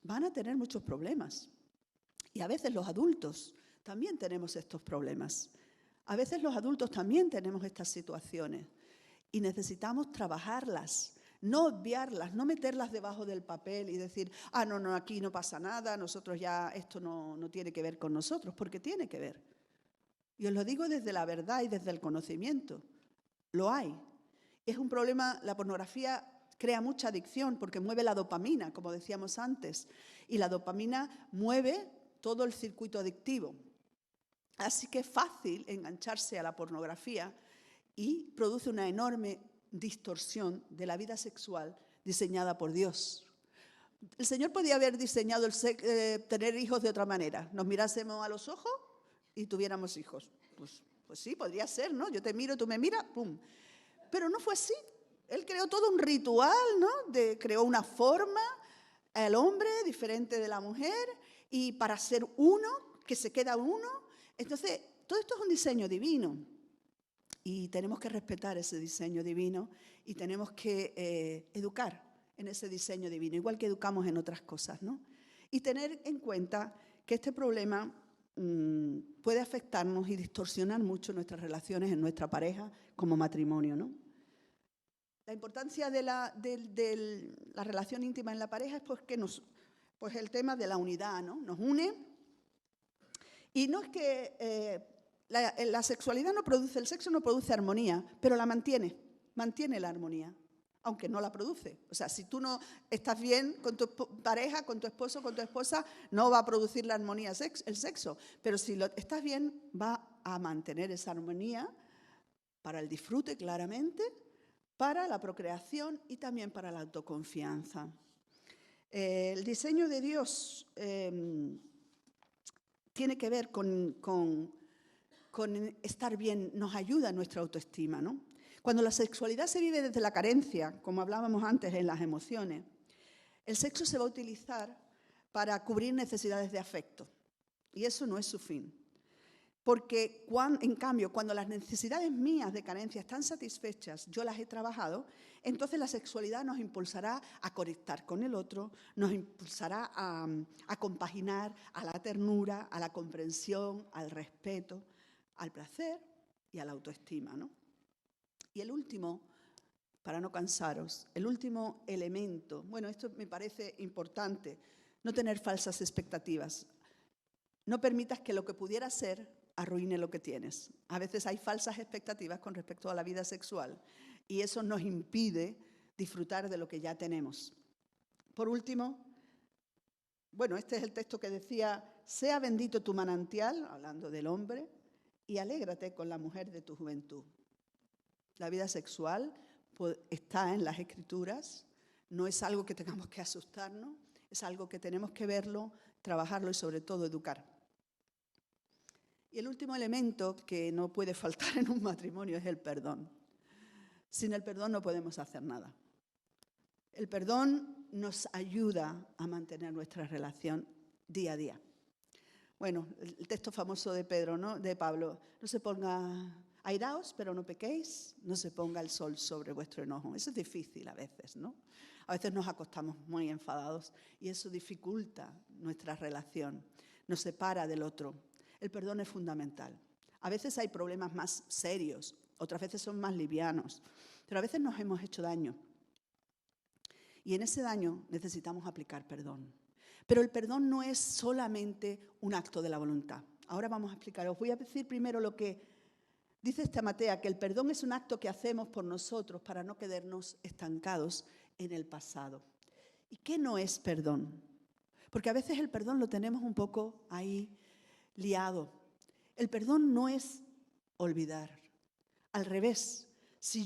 van a tener muchos problemas. Y a veces los adultos también tenemos estos problemas. A veces los adultos también tenemos estas situaciones y necesitamos trabajarlas, no obviarlas, no meterlas debajo del papel y decir, no, aquí no pasa nada, nosotros ya, esto no tiene que ver con nosotros, porque tiene que ver. Y os lo digo desde la verdad y desde el conocimiento. Lo hay. Es un problema, la pornografía crea mucha adicción porque mueve la dopamina, como decíamos antes, y la dopamina mueve todo el circuito adictivo. Así que es fácil engancharse a la pornografía y produce una enorme distorsión de la vida sexual diseñada por Dios. El Señor podía haber diseñado tener hijos de otra manera. Nos mirásemos a los ojos y tuviéramos hijos. Pues Pues sí, podría ser, ¿no? Yo te miro, tú me miras, ¡pum! Pero no fue así. Él creó todo un ritual, ¿no? Creó una forma, el hombre diferente de la mujer, y para ser uno, que se queda uno. Entonces, todo esto es un diseño divino. Y tenemos que respetar ese diseño divino y tenemos que educar en ese diseño divino, igual que educamos en otras cosas, ¿no? Y tener en cuenta que este problema puede afectarnos y distorsionar mucho nuestras relaciones en nuestra pareja como matrimonio, ¿no? La importancia de la relación íntima en la pareja es porque pues el tema de la unidad, ¿no? Nos une. Y no es que la sexualidad no produce, el sexo no produce armonía, pero la mantiene la armonía, aunque no la produce. O sea, si tú no estás bien con tu pareja, con tu esposo, con tu esposa, no va a producir la armonía el sexo. Pero si estás bien, va a mantener esa armonía para el disfrute, claramente, para la procreación y también para la autoconfianza. El diseño de Dios tiene que ver con estar bien, nos ayuda a nuestra autoestima, ¿no? Cuando la sexualidad se vive desde la carencia, como hablábamos antes en las emociones, el sexo se va a utilizar para cubrir necesidades de afecto. Y eso no es su fin. Porque, en cambio, cuando las necesidades mías de carencia están satisfechas, yo las he trabajado, entonces la sexualidad nos impulsará a conectar con el otro, nos impulsará a compaginar a la ternura, a la comprensión, al respeto, al placer y a la autoestima, ¿no? Y el último, para no cansaros, el último elemento, bueno, esto me parece importante, no tener falsas expectativas. No permitas que lo que pudiera ser arruine lo que tienes. A veces hay falsas expectativas con respecto a la vida sexual y eso nos impide disfrutar de lo que ya tenemos. Por último, bueno, este es el texto que decía, sea bendito tu manantial, hablando del hombre, y alégrate con la mujer de tu juventud. La vida sexual está en las Escrituras, no es algo que tengamos que asustarnos, es algo que tenemos que verlo, trabajarlo y sobre todo educar. Y el último elemento que no puede faltar en un matrimonio es el perdón. Sin el perdón no podemos hacer nada. El perdón nos ayuda a mantener nuestra relación día a día. Bueno, el texto famoso de Pedro, ¿no? De Pablo, no se ponga, airaos, pero no pequéis, no se ponga el sol sobre vuestro enojo. Eso es difícil a veces, ¿no? A veces nos acostamos muy enfadados y eso dificulta nuestra relación, nos separa del otro. El perdón es fundamental. A veces hay problemas más serios, otras veces son más livianos, pero a veces nos hemos hecho daño. Y en ese daño necesitamos aplicar perdón. Pero el perdón no es solamente un acto de la voluntad. Ahora vamos a explicar. Os voy a decir primero lo que dice esta Matea, que el perdón es un acto que hacemos por nosotros para no quedarnos estancados en el pasado. ¿Y qué no es perdón? Porque a veces el perdón lo tenemos un poco ahí liado. El perdón no es olvidar. Al revés, si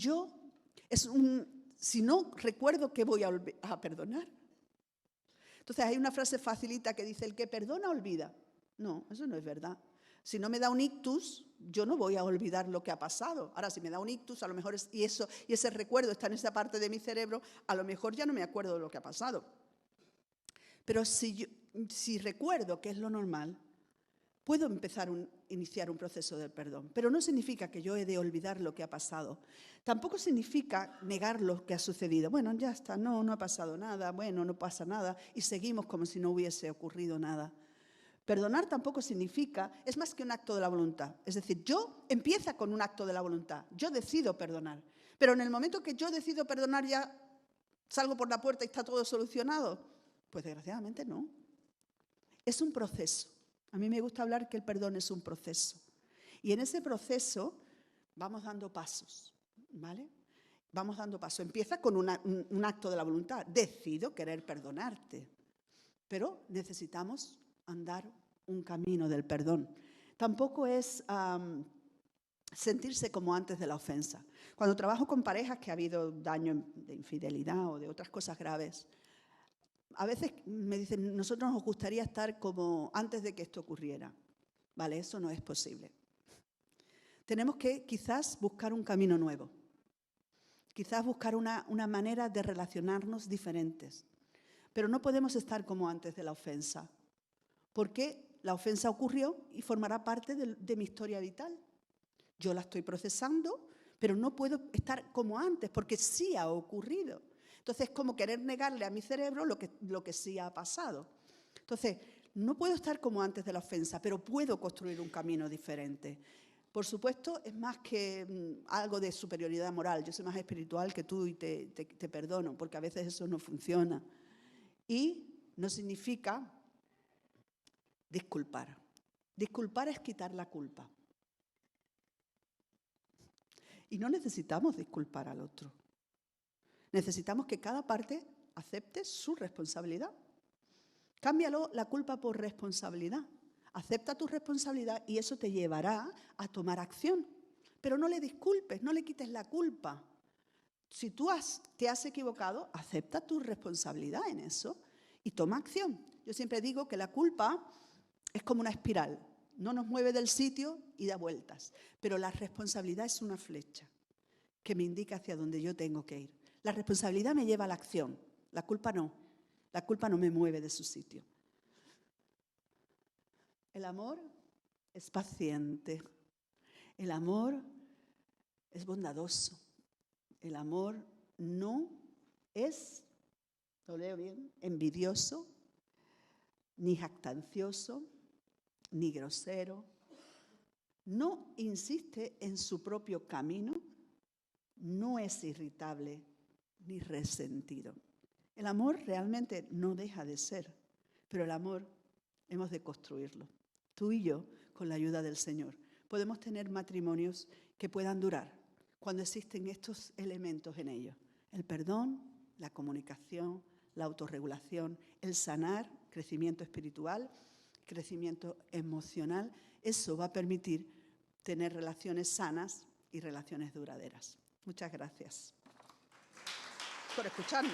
no recuerdo que voy a perdonar. Entonces hay una frase facilita que dice, el que perdona olvida. No, eso no es verdad. Si no me da un ictus, yo no voy a olvidar lo que ha pasado. Ahora, si me da un ictus, a lo mejor y ese recuerdo está en esa parte de mi cerebro, a lo mejor ya no me acuerdo de lo que ha pasado. Pero si recuerdo, que es lo normal, puedo iniciar un proceso de perdón, pero no significa que yo he de olvidar lo que ha pasado. Tampoco significa negar lo que ha sucedido. Bueno, ya está, no ha pasado nada, bueno, no pasa nada, y seguimos como si no hubiese ocurrido nada. Perdonar tampoco significa, es más que un acto de la voluntad. Es decir, empieza con un acto de la voluntad, yo decido perdonar, pero en el momento que yo decido perdonar ya salgo por la puerta y está todo solucionado. Pues desgraciadamente no. Es un proceso. A mí me gusta hablar que el perdón es un proceso. Y en ese proceso vamos dando pasos, ¿vale? Vamos dando pasos. Empieza con un acto de la voluntad. Decido querer perdonarte. Pero necesitamos andar un camino del perdón. Tampoco es sentirse como antes de la ofensa. Cuando trabajo con parejas que ha habido daño de infidelidad o de otras cosas graves, a veces me dicen, nosotros nos gustaría estar como antes de que esto ocurriera. Vale, eso no es posible. Tenemos que quizás buscar un camino nuevo, quizás buscar una manera de relacionarnos diferentes. Pero no podemos estar como antes de la ofensa, porque la ofensa ocurrió y formará parte de mi historia vital. Yo la estoy procesando, pero no puedo estar como antes, porque sí ha ocurrido. Entonces, es como querer negarle a mi cerebro lo que sí ha pasado. Entonces, no puedo estar como antes de la ofensa, pero puedo construir un camino diferente. Por supuesto, es más que algo de superioridad moral. Yo soy más espiritual que tú y te perdono, porque a veces eso no funciona. Y no significa disculpar. Disculpar es quitar la culpa. Y no necesitamos disculpar al otro. Necesitamos que cada parte acepte su responsabilidad. Cámbialo la culpa por responsabilidad. Acepta tu responsabilidad y eso te llevará a tomar acción. Pero no le disculpes, no le quites la culpa. Si tú te has equivocado, acepta tu responsabilidad en eso y toma acción. Yo siempre digo que la culpa es como una espiral. No nos mueve del sitio y da vueltas. Pero la responsabilidad es una flecha que me indica hacia dónde yo tengo que ir. La responsabilidad me lleva a la acción. La culpa no. La culpa no me mueve de su sitio. El amor es paciente. El amor es bondadoso. El amor no es, lo leo bien, envidioso, ni jactancioso, ni grosero. No insiste en su propio camino, no es irritable ni resentido. El amor realmente no deja de ser, pero el amor hemos de construirlo. Tú y yo, con la ayuda del Señor, podemos tener matrimonios que puedan durar cuando existen estos elementos en ellos. El perdón, la comunicación, la autorregulación, el sanar, crecimiento espiritual, crecimiento emocional. Eso va a permitir tener relaciones sanas y relaciones duraderas. Muchas gracias por escucharme.